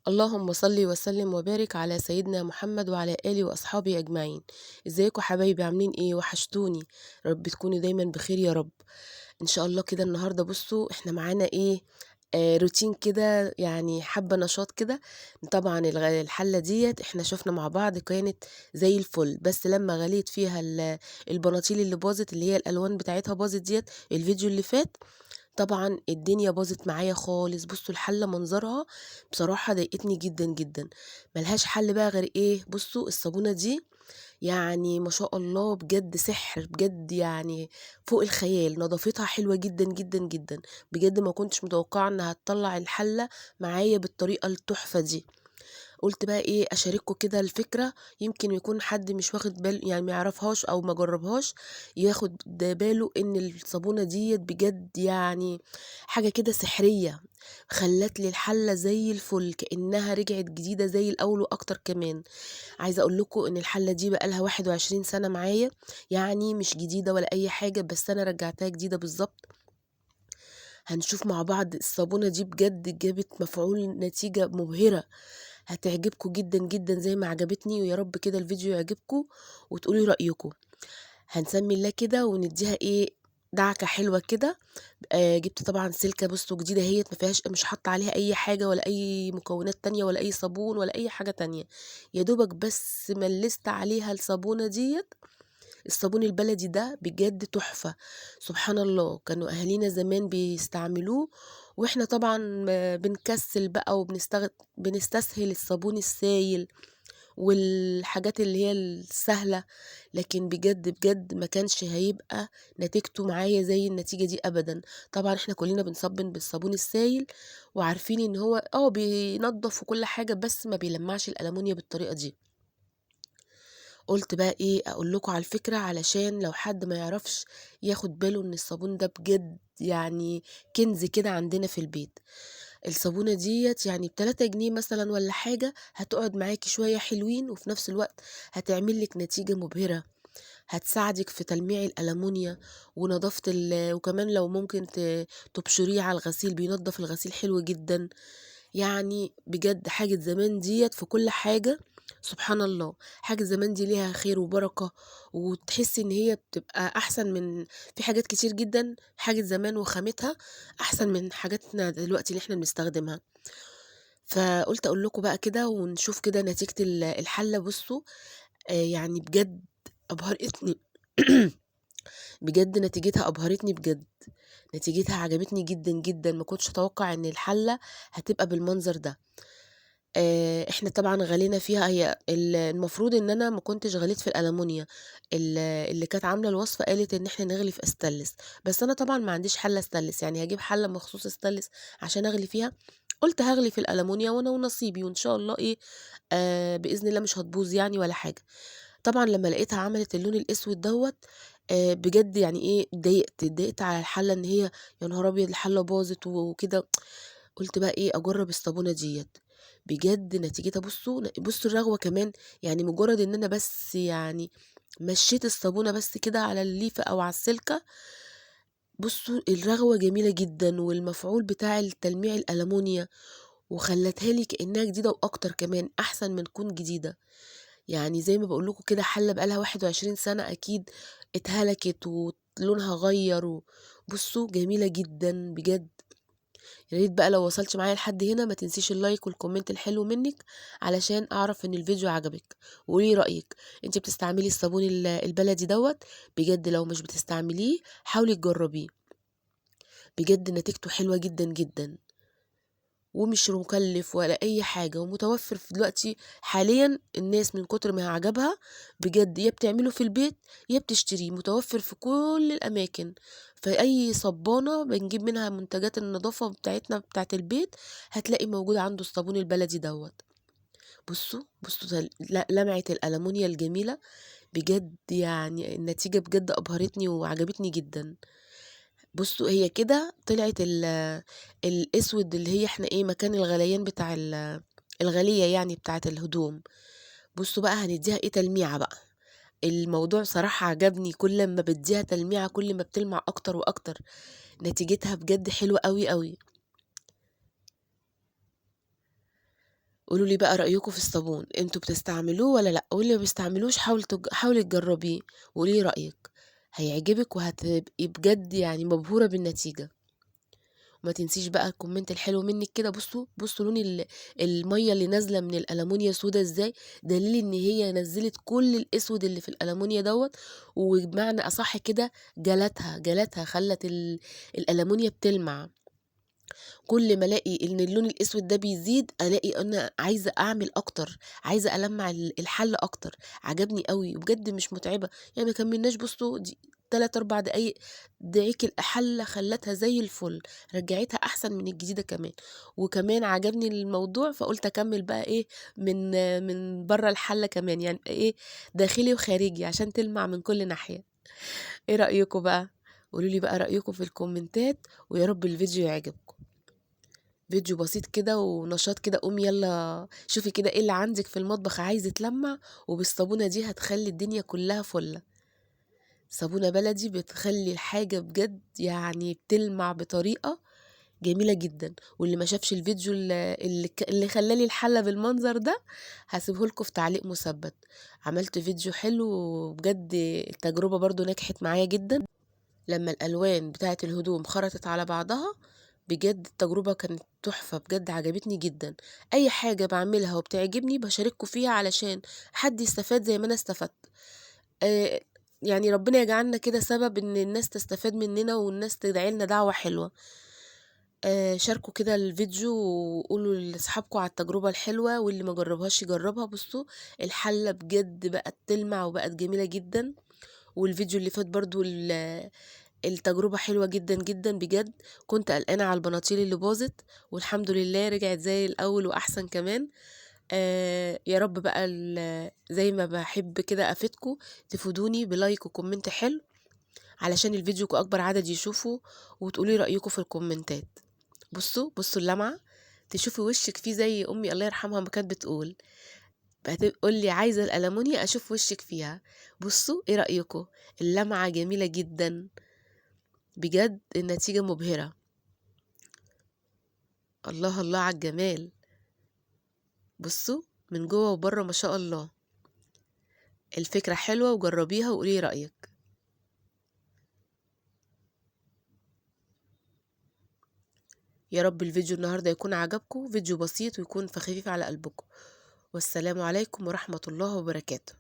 اللهم صل وسلم وبارك على سيدنا محمد وعلى آله وأصحابه أجمعين. ازيكم حبايبي؟ عاملين ايه؟ وحشتوني. رب تكونوا دايما بخير يا رب. ان شاء الله كده النهارده بصوا احنا معانا ايه. روتين كده، يعني حبة نشاط كده. طبعا الحلة ديت احنا شفنا مع بعض كانت زي الفل، بس لما غليت فيها البناطيل اللي باظت، اللي هي الالوان بتاعتها باظت ديت الفيديو اللي فات. طبعًا الدنيا باظت معايا خالص. بصوا الحلة منظرها بصراحة ضايقتني جدًا، جدًا. ما لهاش حل بقى غير إيه، بصوا الصابونة دي يعني ما شاء الله بجد سحر، بجد يعني فوق الخيال. نضافتها حلوة جدًا، جدًا، جدًا. بجد ما كنتش متوقعة إنها تطلّع الحلة معايا بالطريقة التحفة دي. قُلت بقى إيه، أشارككم كده الفكرة، يمكن يكون حد مش واخد يعني ما يعرفهاش أو ما جرّبهاش، ياخد باله إن الصابونة ديّة بجد يعني حاجة كده سحرية. خلّت لي الحلة زي الفل، كإنها رجعت جديدة زي الأول وأكتر كمان. عايزة أقول لكم إن الحلة دي بقى لها 21 سَنة معايا، يعني مش جديدة ولا أي حاجة، بس أنا رجّعتها جديدة بالضبط. هنشوف مع بعض الصابونة دي بجد جابت مفعول نتيجة مبهرة. هتعجبكم جدًا، جدًا زي ما عجبتني، ويا رب كده الفيديو يعجبكم وتقولوا لي رأيكم. هنسمي الله كده وندّيها إيه، دعكة حلوة كده. جِبت طبعًا سلكة بُصّوا جديدة أهيّة، ما فيهاش، مش حاطة عليها أي حاجة ولا أي مكونات تانية ولا أي صابون ولا أي حاجة تانية. يا دوبك بس ملّست عليها الصابونة ديّة. الصابون البلدي ده بجد تحفة. سبحان الله، كانوا أهالينا زمان بيستعملوه، وإحنا طبعًا بنكسّل بقى بنستسهل الصابون السايل والحاجات اللي هي السهلة. لكن بجد، بجد ما كانش هيبقى نتيجته معايا زي النتيجة دي أبدًا. طبعًا إحنا كلّنا بنصبّن بالصابون السايل، وعارفين إن هو بينضّف وكل حاجة، بس ما بيلمّعش الألمونيا بالطريقة دي. قُلت بقى إيه، أقول لكم على الفكرة علشان لو حد ما يعرفش ياخد باله إن الصابون ده بجد يعني كنز كده عندنا في البيت. الصابونة ديّة يعني ب3 جنيه مثلًا والّا حاجة، هتقعد معاكِ شوية حلوين، وفي نفس الوقت هتعمل لِك نتيجة مبهرة. هتساعدِك في تلميع الألمونيا ونضافة وكمان لو ممكن تبشريه على الغسيل، بينضف الغسيل حلو جدًا. يعني بجد حاجة زمان ديّة في كل حاجة. سبحان الله، حاجة زمان دي ليها خير وبركة، وتحسّي إن هي بتبقى أحسن من في حاجات كتير جدًا. حاجة زمان وخامتها أحسن من حاجاتنا دلوقتي اللي إحنا بنستخدمها. فقُلت أقول لكم بقى كده ونشوف كده نتيجة الحلّة. بُصّوا، يعني بجد أبهرتني. بجد نتيجتها أبهرتني بجد. نتيجتها عجبتني جدًا، جدًا. ما كنتش أتوقع إن الحلة هتبقى بالمنظر ده. إحنا طبعًا غلينا فيها. هي المفروض إن أنا ما كنتش غليت في الألمونيا. اللي كانت عاملة الوصفة قالت إن إحنا نغلي في stainless، بس أنا طبعًا ما عنديش حلة stainless، يعني هاجيب حلة مخصوص stainless عشان أغلي فيها. قُلت هاغلي في الألمونيا وأنا ونصيبي، وإن شاء الله إيه، بإذن الله مش هتبوظ يعني ولا حاجة. طبعًا لمّا لقيتها عملت اللون الأسود دوّة، بجد يعني إيه، اتضايقت على الحلة إن هي يا نهار أبيض الحلة باظت وكده. قُلت بقى إيه، أجرّب الصابونة ديّة. بجد نتيجتها بُصّوا الرغوة كمان. يعني مجرّد إن أنا بس يعني مشّيت الصابونة بس كده على الليفة أو على السلكة. بُصّوا الرغوة جميلة جدًا، والمفعول بتاع التلميع الألمونيا، وخلّتها لي كإنها جديدة وأكتر كمان، أحسن من تكون جديدة. يعني زي ما باقول لكم كده حلة بقى لها 21 سَنة أكيد اتهلكت ولونها غيّر بُصّوا جميلة جدًا بجد. يا ريت بقى لو وصلتِ معايا لحد هنا ما تنسيش اللايك والكومنت الحلو منِّك، علشان أعرف إن الفيديو عجبِك. وقولي لي رأيِك، أنتِ بتستعملي الصابون البلدي دوّة؟ بجد لو مش بتستعمليه حاولي تجرّبيه. بجد نتيجته حلوة جدًا، جدًا. ومش مكلف ولا أي حاجة، ومتوفر في دلوقتي حاليًا. الناس من كتر ما عجبها بجد يا بتعمله في البيت يا بتشتريه، متوفر في كل الأماكن. فأي صبانة بنجيب منها منتجات النضافة بتاعتنا بتاعة البيت، هتلاقي موجود عنده الصابون البلدي دوّة. بُصّوا، بُصّوا لمعة الألمونيا الجميلة. بجد يعني النتيجة بجد أبهرتني وعجبتني جدًا. بُصّوا هي كده طلعت الأسود اللي هي إحنا إيه، مكان الغليان بتاع الغلية يعني بتاعة الهدوم. بُصّوا بقى هندّيها إيه، تلميعة بقى. الموضوع صراحة عجبني، كل أمّا بادّيها تلميعة كل ما بتلمع أكتر وأكتر. نتيجتها بجد حلوة أوي، أوي. قولوا لي بقى رأيكم في الصابون، انتوا بتستعملوه ولا لأ؟ واللي ما بيستعملوش حاولي تجربيه وقولي لي رأيك، هيعجبك وهتبقي بجد يعني مبهورة بالنتيجة. وما تنسيش بقى الكومنت الحلو منك كده. بصوا لون المية اللي نازلة من الألمونيا سودا ازاي، دليل ان هي نزلت كل الاسود اللي في الألمونيا دوت. وبمعنى أصح كده جلتها خلت الألمونيا بتلمع. كل ما الاقي ان اللون الاسود ده بيزيد الاقي انا عايزه اعمل اكتر، عايزه المع الحل اكتر. عجبني قوي وبجد مش متعبه يعني، ما كملناش بصوا دي 3 4 دقايق، دعيك الحله خلتها زي الفل، رجعتها احسن من الجديده كمان. وكمان عجبني الموضوع فقلت اكمل بقى ايه، من بره الحله كمان يعني ايه، داخلي وخارجي عشان تلمع من كل ناحيه. ايه رايكم بقى؟ قولوا لي بقى رايكم في الكومنتات، ويا رب الفيديو يعجبكم. فيديو بسيط كده ونشاط كده، قومي يلا شوفي كده ايه اللي عندك في المطبخ عايز يتلمع، وبالصابونة دي هتخلي الدنيا كلها فلة. صابونة بلدي بتخلي الحاجة بجد يعني بتلمع بطريقة جميلة جدا. واللي ما شافش الفيديو اللي خلالي الحلة بالمنظر ده، هسيبه لكم في تعليق مثبت. عملت فيديو حلو وبجد التجربة برضو نجحت معايا جدا. لما الألوان بتاعة الهدوم خرطت على بعضها، بجد التجربة كانت تحفة، بجد عجبتني جدا. أي حاجة بعملها وبتعجبني بشارككم فيها علشان حد يستفاد زي ما أنا استفدت. آه يعني ربنا يجعلنا كده سبب إن الناس تستفاد مننا والناس تدعي لنا دعوة حلوة. شاركوا كده الفيديو وقولوا لأصحابكم على التجربة الحلوة، واللي ما جربهاش يجربها. بصوا الحلة بجد بقت تلمع وبقت جميلة جدا. والفيديو اللي فات برضو التجربة حلوة جدا جدا بجد. كنت قلقانة على البناطيل اللي باظت، والحمد لله رجعت زي الأول وأحسن كمان. يا رب بقى زي ما بحب كده أفيدكم، تفيدوني بلايك وكومنت حلو علشان الفيديو أكبر عدد يشوفه، وتقولي رأيكم في الكومنتات. بصوا اللمعة، تشوفي وشك فيه زي أمي الله يرحمها ما كانت بتقول، بتقول لي عايزة الألمونيا أشوف وشك فيها. بصوا إيه رأيكم؟ اللمعة جميلة جدا، بجد النتيجة مبهرة. الله الله على الجمال. بصوا من جوه وبره ما شاء الله. الفكرة حلوة وجربيها وقولي رأيك. يا رب الفيديو النهاردة يكون عجبكم، فيديو بسيط ويكون خفيف على قلبكم. والسلام عليكم ورحمة الله وبركاته.